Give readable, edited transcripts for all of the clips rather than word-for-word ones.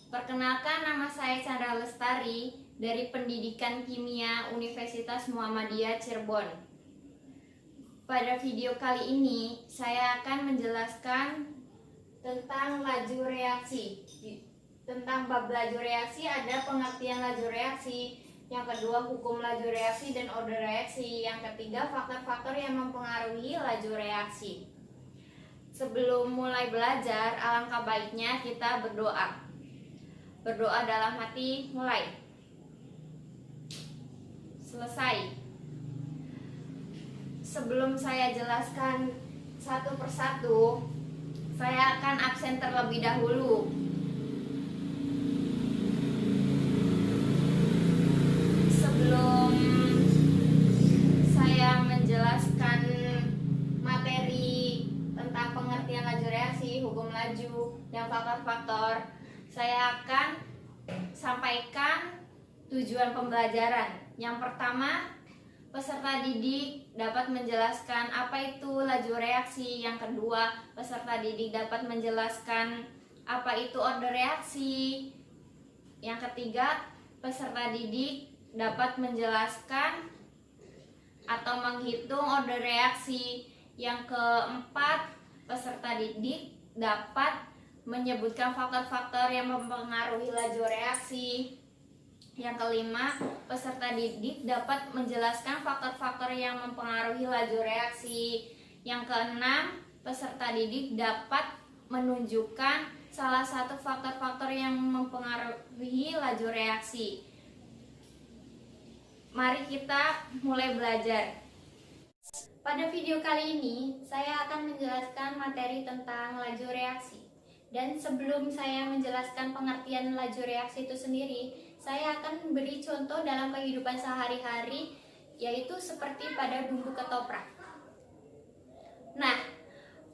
Perkenalkan, nama saya Chandra Lestari dari Pendidikan Kimia Universitas Muhammadiyah Cirebon. Pada video kali ini, saya akan menjelaskan tentang laju reaksi. Tentang bab laju reaksi ada pengertian laju reaksi, yang kedua hukum laju reaksi dan order reaksi, yang ketiga faktor-faktor yang mempengaruhi laju reaksi. Sebelum mulai belajar, alangkah baiknya kita berdoa. Berdoa dalam hati, mulai. Selesai. Sebelum saya jelaskan satu persatu, saya akan absen terlebih dahulu. Sebelum saya menjelaskan materi tentang pengertian laju reaksi, hukum laju, dan faktor-faktor, saya akan sampaikan tujuan pembelajaran. Yang pertama, peserta didik dapat menjelaskan apa itu laju reaksi. Yang kedua, peserta didik dapat menjelaskan apa itu order reaksi. Yang ketiga, peserta didik dapat menjelaskan atau menghitung order reaksi. Yang keempat, peserta didik dapat menyebutkan faktor-faktor yang mempengaruhi laju reaksi. Yang kelima, peserta didik dapat menjelaskan faktor-faktor yang mempengaruhi laju reaksi. Yang keenam, peserta didik dapat menunjukkan salah satu faktor-faktor yang mempengaruhi laju reaksi. Mari kita mulai belajar. Pada video kali ini, saya akan menjelaskan materi tentang laju reaksi. Dan sebelum saya menjelaskan pengertian laju reaksi itu sendiri, saya akan beri contoh dalam kehidupan sehari-hari, yaitu seperti pada bumbu ketoprak. Nah,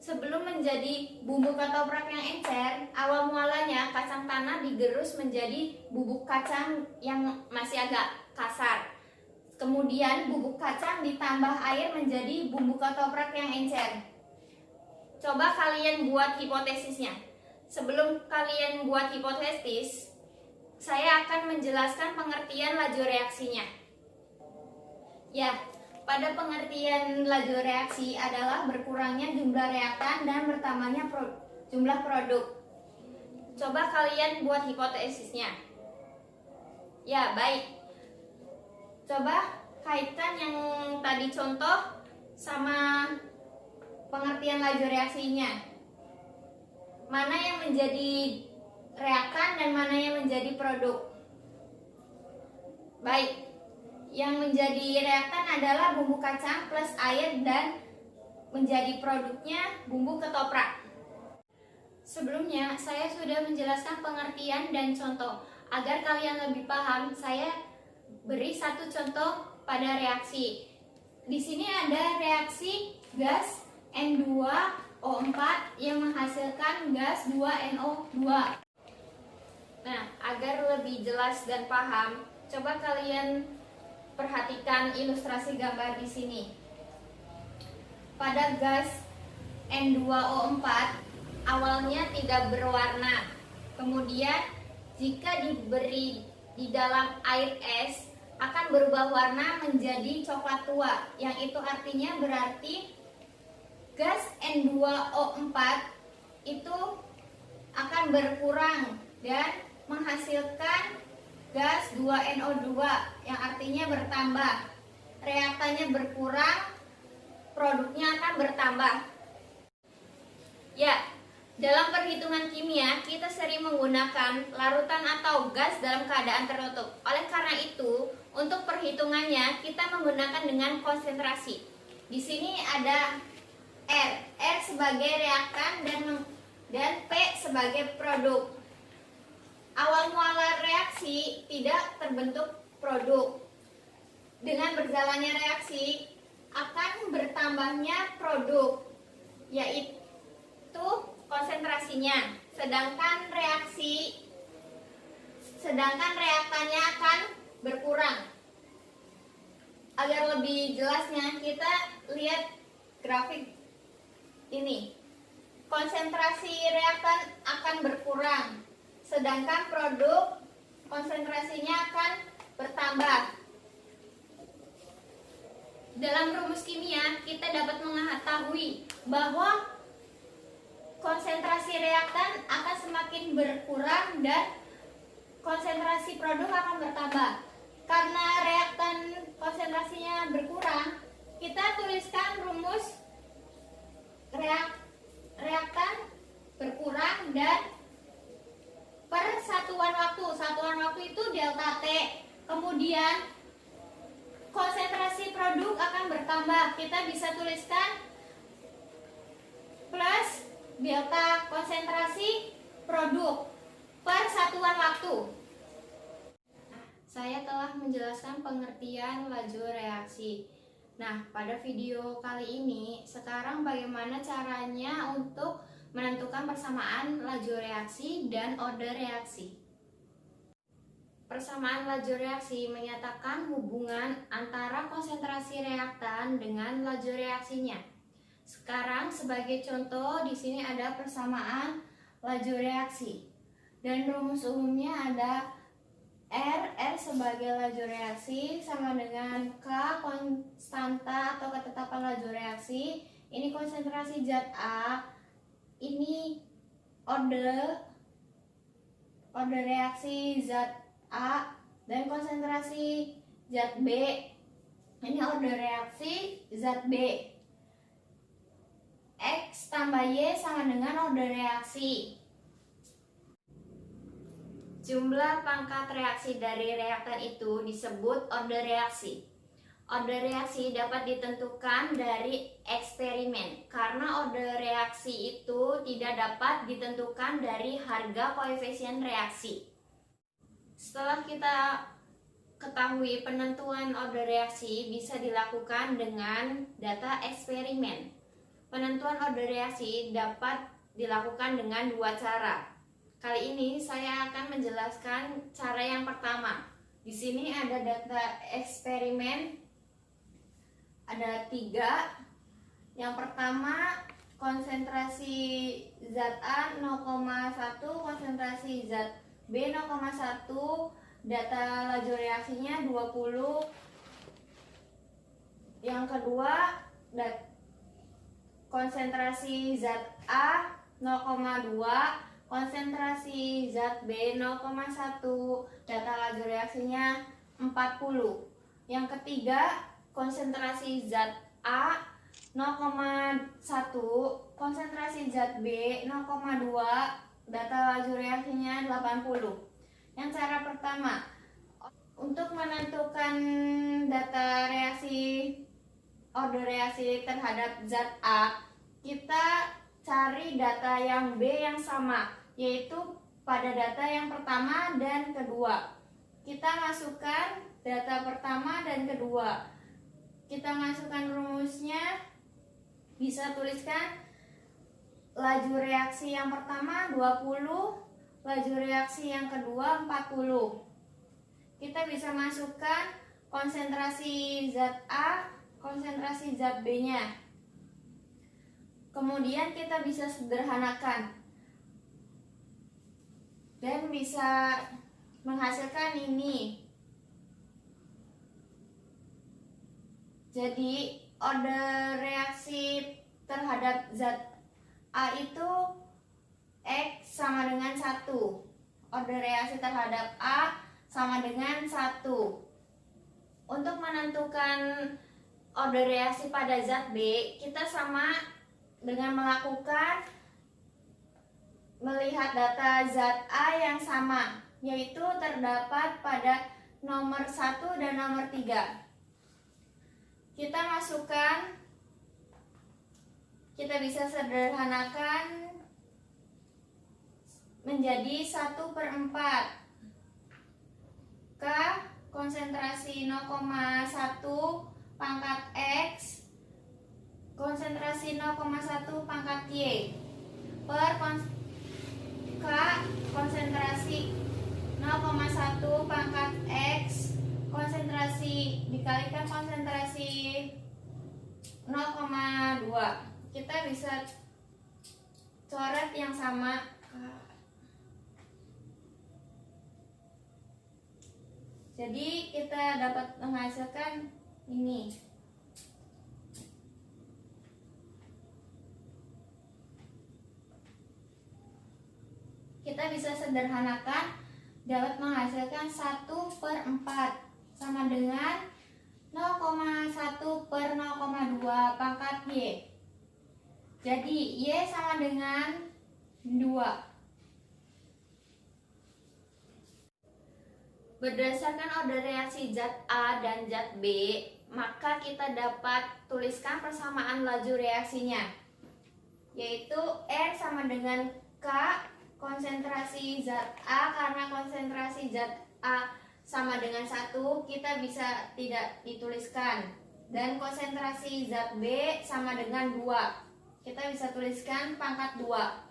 sebelum menjadi bumbu ketoprak yang encer, awal mualanya kacang tanah digerus menjadi bubuk kacang yang masih agak kasar. Kemudian bubuk kacang ditambah air menjadi bumbu ketoprak yang encer. Coba kalian buat hipotesisnya. Sebelum kalian buat hipotesis, saya akan menjelaskan pengertian laju reaksinya. Ya, pada pengertian laju reaksi adalah berkurangnya jumlah reaktan dan bertambahnya jumlah produk. Coba kalian buat hipotesisnya. Ya, baik. Coba kaitkan yang tadi contoh sama pengertian laju reaksinya. Mana yang menjadi reaktan dan mana yang menjadi produk? Baik, yang menjadi reaktan adalah bumbu kacang plus air dan menjadi produknya bumbu ketoprak. Sebelumnya saya sudah menjelaskan pengertian dan contoh. Agar kalian lebih paham, saya beri satu contoh pada reaksi. Di sini ada reaksi gas N2O4 yang menghasilkan gas 2NO2. Nah, agar lebih jelas dan paham, coba kalian perhatikan ilustrasi gambar di sini. Pada gas N2O4 awalnya tidak berwarna. Kemudian jika diberi di dalam air es akan berubah warna menjadi coklat tua. Yang itu artinya berarti gas N2O4 itu akan berkurang dan menghasilkan gas 2NO2 yang artinya bertambah. Reaktannya berkurang, produknya akan bertambah. Ya, dalam perhitungan kimia kita sering menggunakan larutan atau gas dalam keadaan tertutup. Oleh karena itu, untuk perhitungannya kita menggunakan dengan konsentrasi. Di sini ada R sebagai reaktan dan P sebagai produk. Awal muala reaksi tidak terbentuk produk. Dengan berjalannya reaksi akan bertambahnya produk, yaitu konsentrasinya. Sedangkan reaktannya akan berkurang. Agar lebih jelasnya kita lihat grafik ini. Konsentrasi reaktan akan berkurang, sedangkan produk konsentrasinya akan bertambah. Dalam rumus kimia, kita dapat mengetahui bahwa konsentrasi reaktan akan semakin berkurang dan konsentrasi produk akan bertambah. Karena reaktan konsentrasinya berkurang, kita tuliskan rumus reaktan berkurang dan per satuan waktu. Satuan waktu itu delta T. Kemudian konsentrasi produk akan bertambah. Kita bisa tuliskan plus delta konsentrasi produk per satuan waktu. Saya telah menjelaskan pengertian laju reaksi. Nah, pada video kali ini, sekarang bagaimana caranya untuk menentukan persamaan laju reaksi dan order reaksi. Persamaan laju reaksi menyatakan hubungan antara konsentrasi reaktan dengan laju reaksinya. Sekarang sebagai contoh, di sini ada persamaan laju reaksi. Dan rumus umumnya ada R sebagai laju reaksi sama dengan K konstanta atau ketetapan laju reaksi. Ini konsentrasi zat A, ini order reaksi zat A, dan konsentrasi zat B, ini order reaksi zat B. X tambah Y sama dengan order reaksi. Jumlah pangkat reaksi dari reaktan itu disebut order reaksi. Order reaksi dapat ditentukan dari eksperimen, karena order reaksi itu tidak dapat ditentukan dari harga koefisien reaksi. Setelah kita ketahui penentuan order reaksi bisa dilakukan dengan data eksperimen. Penentuan order reaksi dapat dilakukan dengan dua cara. Kali ini saya akan menjelaskan cara yang pertama. Di sini ada data eksperimen, ada 3. Yang pertama, konsentrasi zat A 0,1, konsentrasi zat B 0,1, data laju reaksinya 20. Yang kedua, konsentrasi zat A 0,2, konsentrasi zat B 0,1, data laju reaksinya 40. Yang ketiga, konsentrasi zat A 0,1, konsentrasi zat B 0,2, data laju reaksinya 80. Yang cara pertama, untuk menentukan data reaksi order reaksi terhadap zat A, kita cari data yang B yang sama, yaitu pada data yang pertama dan kedua. Kita masukkan data pertama dan kedua. Kita masukkan rumusnya, bisa tuliskan laju reaksi yang pertama 20, laju reaksi yang kedua 40. Kita bisa masukkan konsentrasi zat A, konsentrasi zat B-nya. Kemudian kita bisa sederhanakan dan bisa menghasilkan ini. Jadi order reaksi terhadap zat A itu X sama dengan 1. Order reaksi terhadap A sama dengan 1. Untuk menentukan order reaksi pada zat B, kita sama dengan melihat data zat A yang sama, yaitu terdapat pada nomor 1 dan nomor 3. Kita masukkan, kita bisa sederhanakan menjadi 1/4 K konsentrasi 0,1 pangkat X, konsentrasi 0,1 pangkat Y per K konsentrasi 0,1 pangkat X, konsentrasi dikalikan konsentrasi 0,2. Kita bisa coret yang sama. Jadi kita dapat menghasilkan ini. Kita bisa sederhanakan, dapat menghasilkan 1/4 sama dengan 0,1/0,2 pangkat Y. Jadi Y sama dengan 2. Berdasarkan order reaksi zat A dan zat B, maka kita dapat tuliskan persamaan laju reaksinya, yaitu R sama dengan K konsentrasi zat A. Karena konsentrasi zat A sama dengan 1, kita bisa tidak dituliskan. Dan konsentrasi zat B sama dengan 2, kita bisa tuliskan pangkat 2.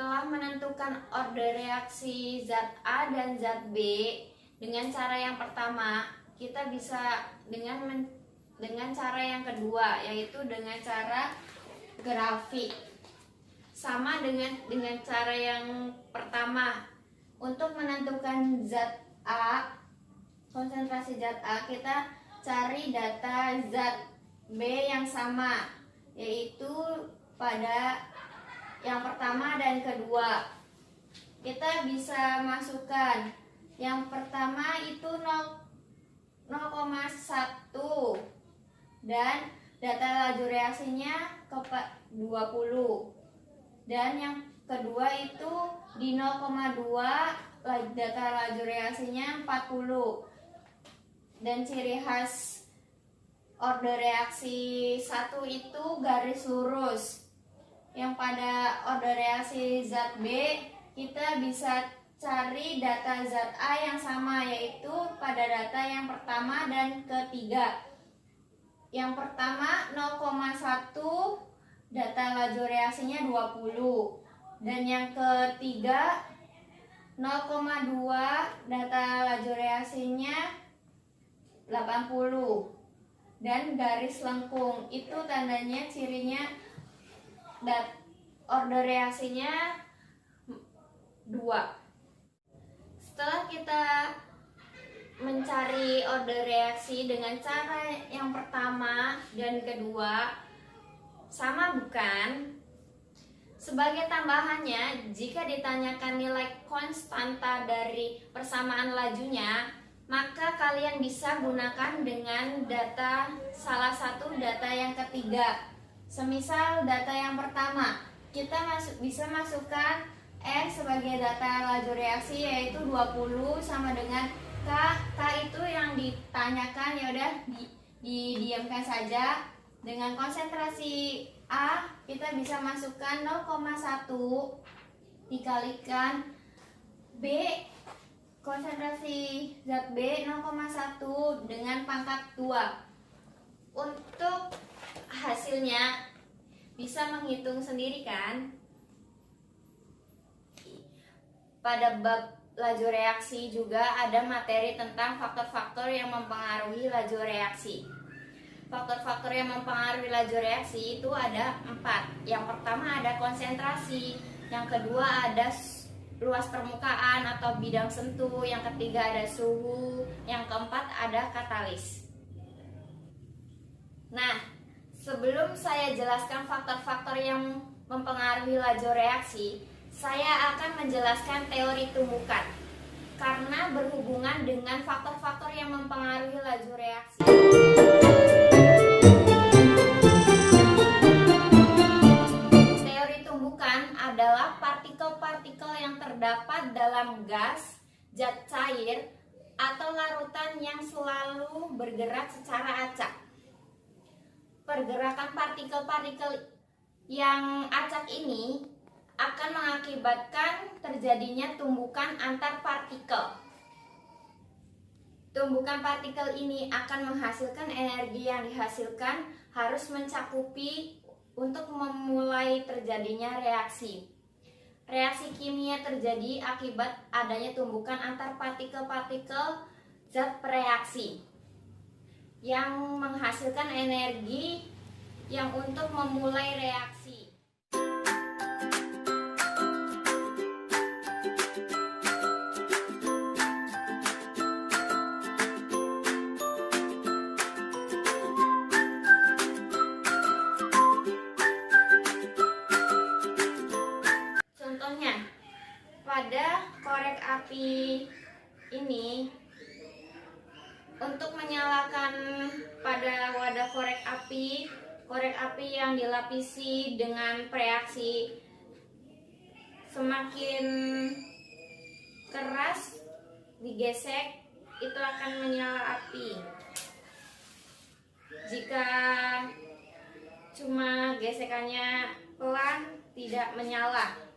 Setelah menentukan order reaksi zat A dan zat B dengan cara yang pertama, kita bisa dengan cara yang kedua, yaitu dengan cara grafik. Sama dengan cara yang pertama. Untuk menentukan zat A, konsentrasi zat A, kita cari data zat B yang sama, yaitu pada yang pertama dan kedua. Kita bisa masukkan yang pertama itu 0,1 dan data laju reaksinya ke 20. Dan yang kedua itu di 0,2 data laju reaksinya 40. Dan ciri khas order reaksi 1 itu garis lurus. Yang pada order reaksi zat B, kita bisa cari data zat A yang sama, yaitu pada data yang pertama dan ketiga. Yang pertama 0,1, data laju reaksinya 20. Dan yang ketiga 0,2, data laju reaksinya 80. Dan garis lengkung itu tandanya cirinya order reaksinya 2. Setelah kita mencari order reaksi dengan cara yang pertama dan kedua, sama bukan? Sebagai tambahannya, jika ditanyakan nilai konstanta dari persamaan lajunya, maka kalian bisa gunakan dengan salah satu data yang ketiga. Semisal data yang pertama, kita bisa masukkan R sebagai data laju reaksi, yaitu 20 sama dengan K. K itu yang ditanyakan, ya udah didiamkan saja. Dengan konsentrasi A, kita bisa masukkan 0,1 dikalikan B, konsentrasi zat B 0,1 dengan pangkat 2. Untuk hasilnya bisa menghitung sendiri kan? Pada bab laju reaksi juga ada materi tentang faktor-faktor yang mempengaruhi laju reaksi. Faktor-faktor yang mempengaruhi laju reaksi itu ada 4. Yang pertama ada konsentrasi, yang kedua ada luas permukaan atau bidang sentuh, yang ketiga ada suhu, yang keempat ada katalis. Nah, sebelum saya jelaskan faktor-faktor yang mempengaruhi laju reaksi, saya akan menjelaskan teori tumbukan karena berhubungan dengan faktor-faktor yang mempengaruhi laju reaksi. Teori tumbukan adalah partikel-partikel yang terdapat dalam gas, zat cair, atau larutan yang selalu bergerak secara acak. Pergerakan partikel-partikel yang acak ini akan mengakibatkan terjadinya tumbukan antar partikel. Tumbukan partikel ini akan menghasilkan energi yang dihasilkan harus mencakupi untuk memulai terjadinya reaksi. Reaksi kimia terjadi akibat adanya tumbukan antar partikel-partikel zat bereaksi yang menghasilkan energi yang untuk memulai reaksi. pada korek api ini, untuk menyalakan pada wadah korek api yang dilapisi dengan preaksi, semakin keras digesek itu akan menyala api. Jika cuma gesekannya pelan, tidak menyala.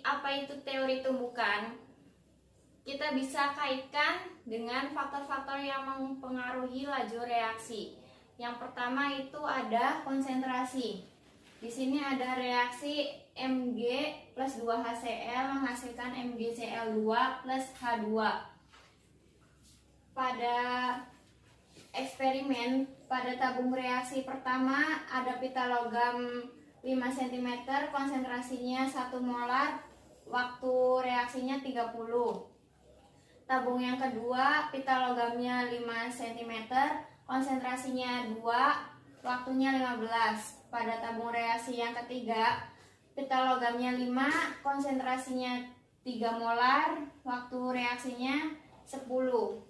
Apa itu teori tumbukan, kita bisa kaitkan dengan faktor-faktor yang mempengaruhi laju reaksi. Yang pertama itu ada konsentrasi. Di sini ada reaksi Mg plus 2HCl menghasilkan MgCl2 plus H2. Pada eksperimen, pada tabung reaksi pertama ada pita logam 5 cm, konsentrasinya 1 molar, waktu reaksinya 30. Tabung yang kedua, pita logamnya 5 cm, konsentrasinya 2, waktunya 15. Pada tabung reaksi yang ketiga, pita logamnya 5, konsentrasinya 3 molar, waktu reaksinya 10.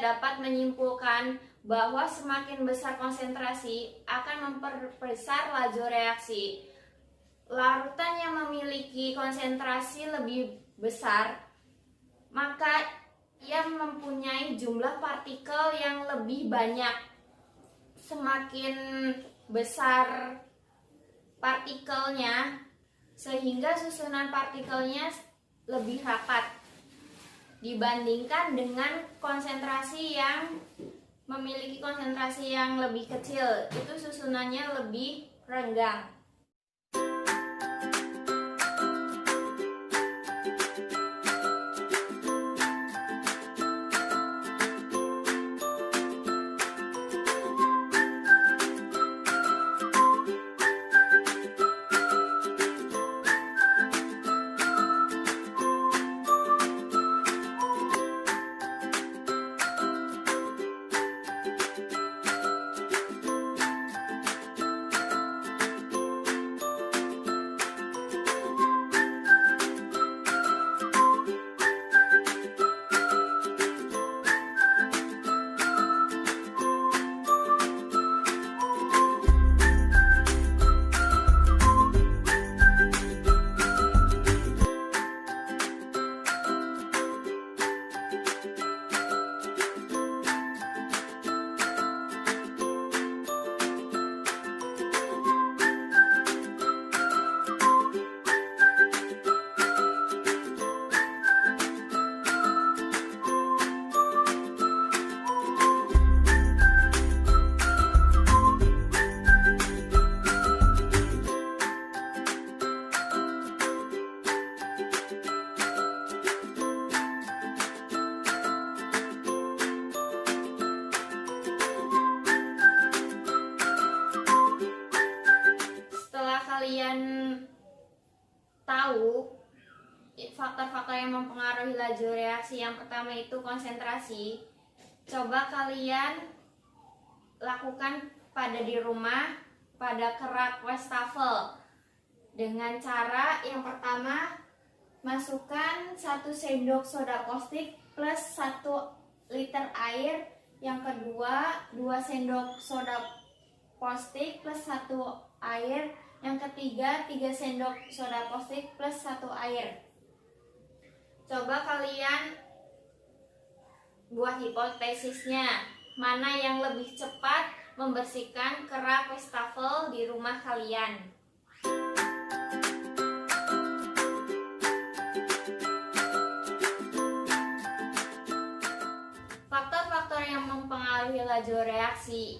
Dapat menyimpulkan bahwa semakin besar konsentrasi akan memperbesar laju reaksi. Larutan yang memiliki konsentrasi lebih besar, maka ia mempunyai jumlah partikel yang lebih banyak. Semakin besar partikelnya, sehingga susunan partikelnya lebih rapat dibandingkan dengan konsentrasi yang memiliki konsentrasi yang lebih kecil, itu susunannya lebih renggang. Tahu faktor-faktor yang mempengaruhi laju reaksi. Yang pertama itu konsentrasi. Coba kalian lakukan di rumah pada kerak wastafel dengan cara yang pertama, masukkan 1 sendok soda caustic plus 1 liter air. Yang kedua, 2 sendok soda caustic plus 1 air. Yang ketiga, 3 sendok soda caustic plus 1 air. Coba kalian buah hipotesisnya. Mana yang lebih cepat membersihkan kerak wastafel di rumah kalian? Faktor-faktor yang mempengaruhi laju reaksi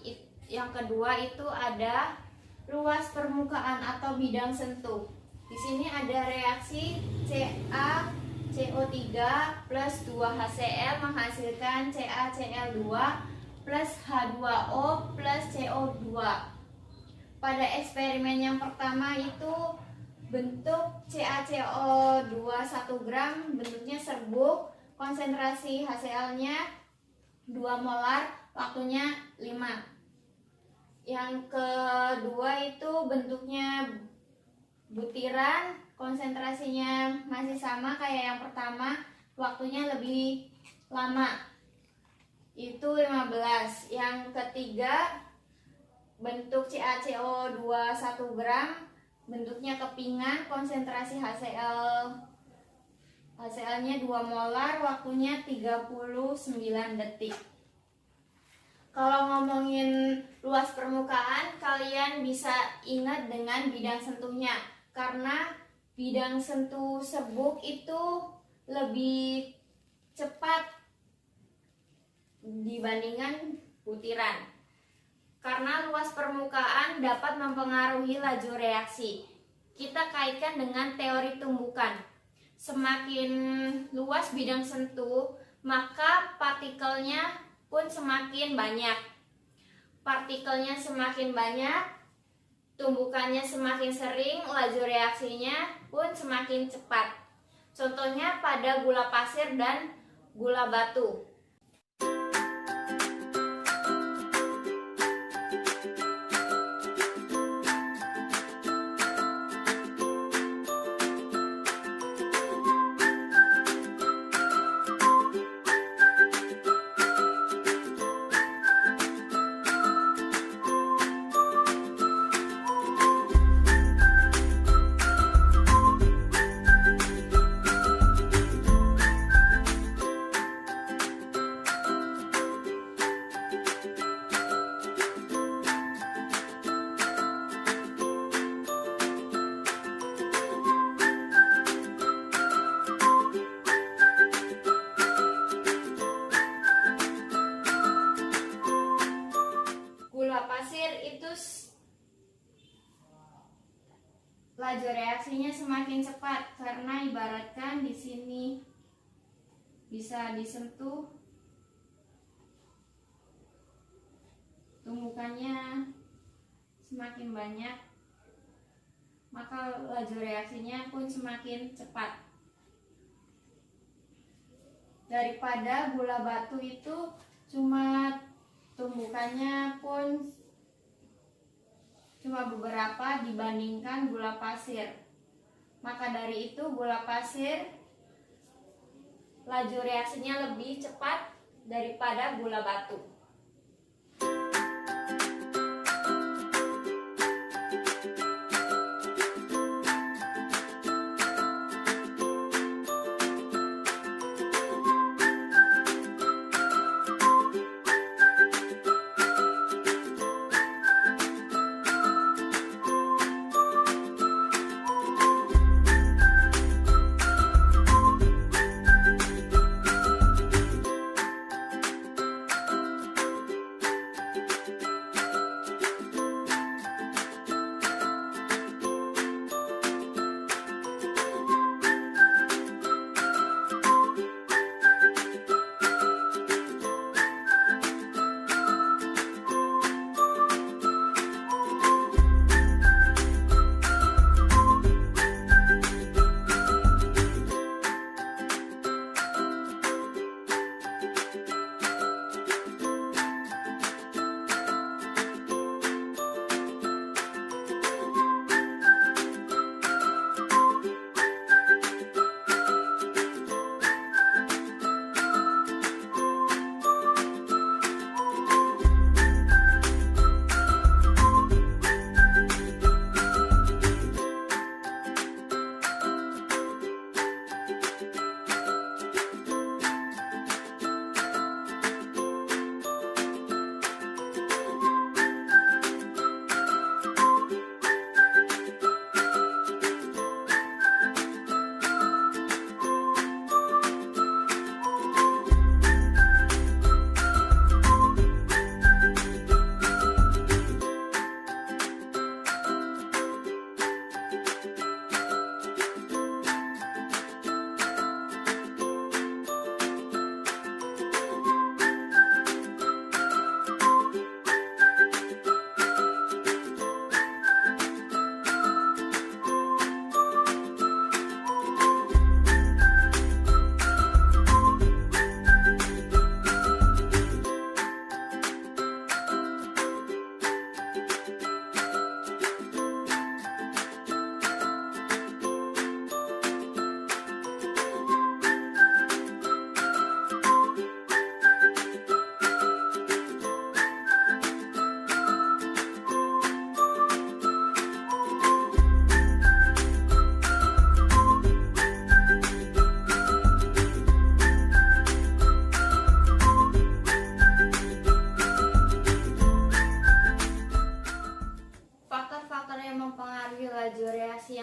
yang kedua itu ada luas permukaan atau bidang sentuh. Di sini ada reaksi CaCO3 plus 2HCl menghasilkan CaCl2 plus H2O plus CO2. Pada eksperimen yang pertama itu bentuk CaCO2 1 gram bentuknya serbuk, konsentrasi HCl-nya 2 molar, waktunya 5. Yang kedua itu bentuknya butiran, konsentrasinya masih sama kayak yang pertama, waktunya lebih lama, itu 15. Yang ketiga bentuk CaCO2 1 gram bentuknya kepingan, konsentrasi HCl-nya 2 molar, waktunya 39 detik. Kalau ngomongin luas permukaan, kalian bisa ingat dengan bidang sentuhnya, karena bidang sentuh serbuk itu lebih cepat dibandingkan butiran. Karena luas permukaan dapat mempengaruhi laju reaksi. Kita kaitkan dengan teori tumbukan. Semakin luas bidang sentuh, maka partikelnya pun semakin banyak. Partikelnya semakin banyak, tumbukannya semakin sering, laju reaksinya pun semakin cepat. Contohnya pada gula pasir dan gula batu. Laju reaksinya semakin cepat karena ibaratkan di sini bisa disentuh, tumbukannya semakin banyak, maka laju reaksinya pun semakin cepat. Daripada gula batu itu cuma tumbukannya pun cuma beberapa dibandingkan gula pasir. Maka dari itu gula pasir laju reaksinya lebih cepat daripada gula batu.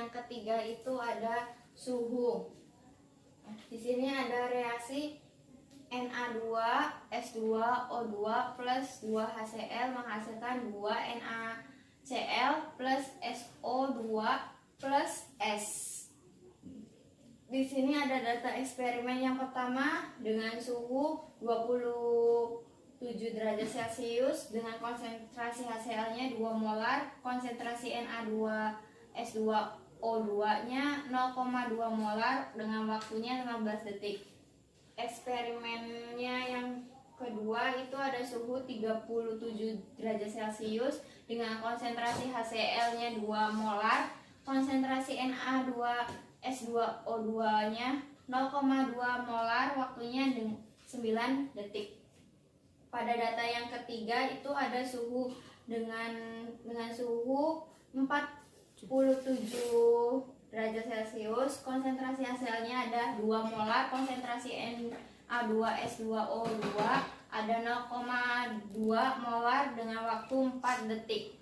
yang ketiga itu ada suhu. Di sini ada reaksi Na2S2O2 plus 2HCl menghasilkan 2NaCl plus SO2 plus S. Di sini ada data eksperimen yang pertama dengan suhu 27 derajat Celcius dengan konsentrasi HCl-nya 2 molar, konsentrasi Na2S2O2-nya 0,2 molar dengan waktunya 15 detik. Eksperimennya yang kedua itu ada suhu 37 derajat Celcius dengan konsentrasi HCl-nya 2 molar, konsentrasi Na2S2O2-nya 0,2 molar, waktunya 9 detik. Pada data yang ketiga itu ada suhu dengan suhu 47 derajat Celcius, konsentrasi HCl-nya ada 2 molar, konsentrasi Na2S2O2 ada 0,2 molar dengan waktu 4 detik.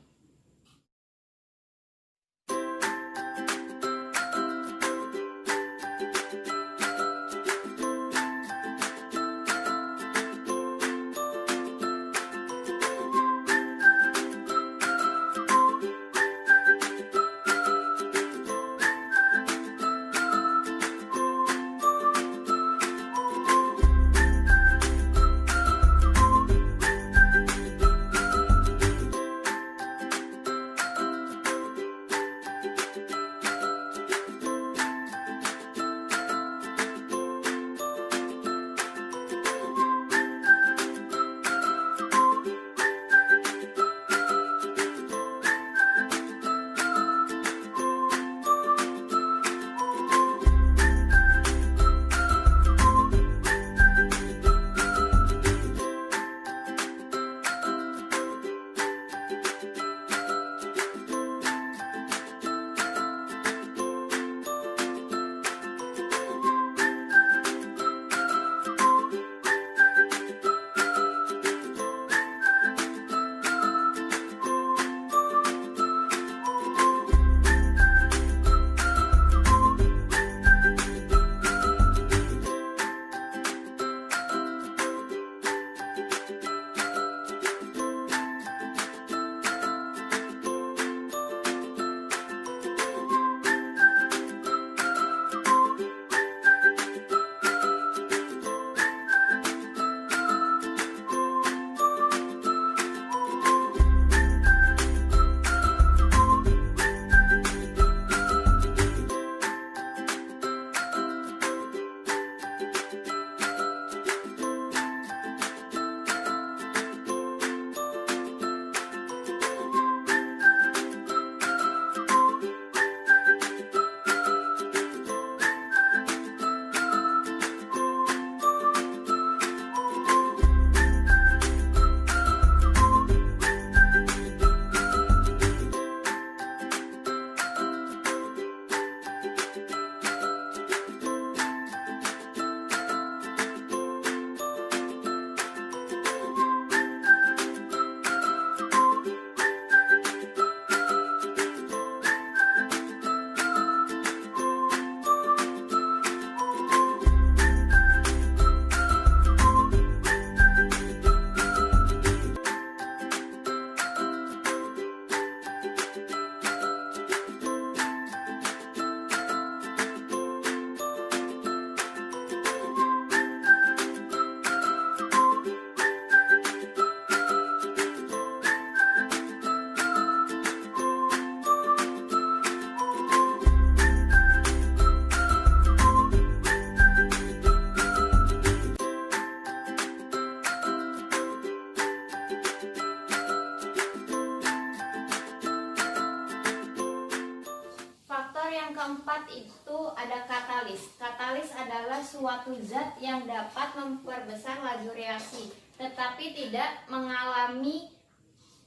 keempat itu ada katalis. Katalis adalah suatu zat yang dapat memperbesar laju reaksi, tetapi tidak mengalami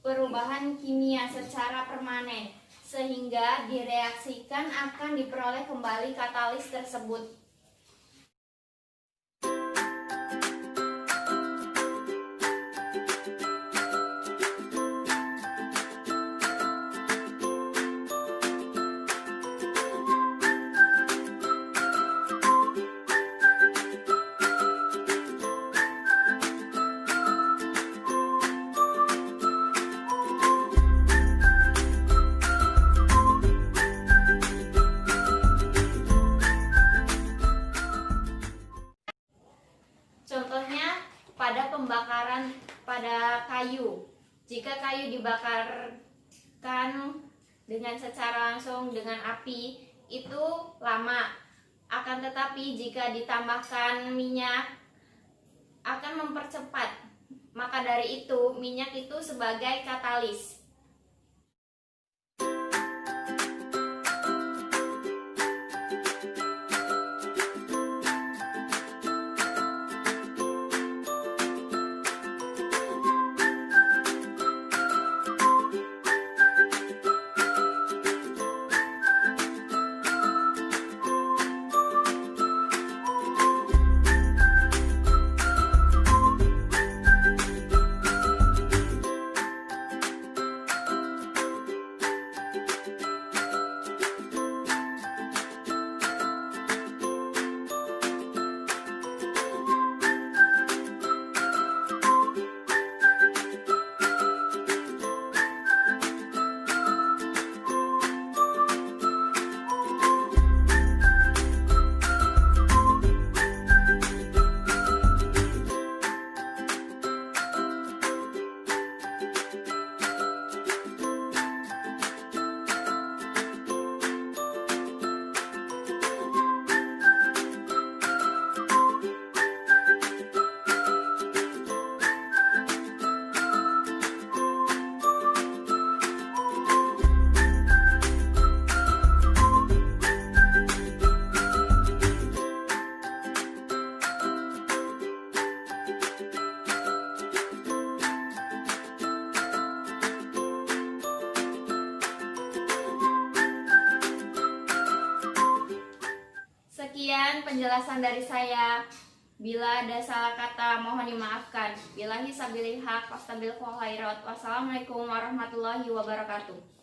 perubahan kimia secara permanen, sehingga direaksikan akan diperoleh kembali katalis tersebut. pada pembakaran pada kayu. Jika kayu dibakarkan dengan secara langsung dengan api itu lama. Akan tetapi jika ditambahkan minyak akan mempercepat. Maka dari itu minyak itu sebagai katalis. Sekian penjelasan dari saya. Bila ada salah kata mohon dimaafkan. Billahi sabilil haq wastabil khairat. Wassalamualaikum warahmatullahi wabarakatuh.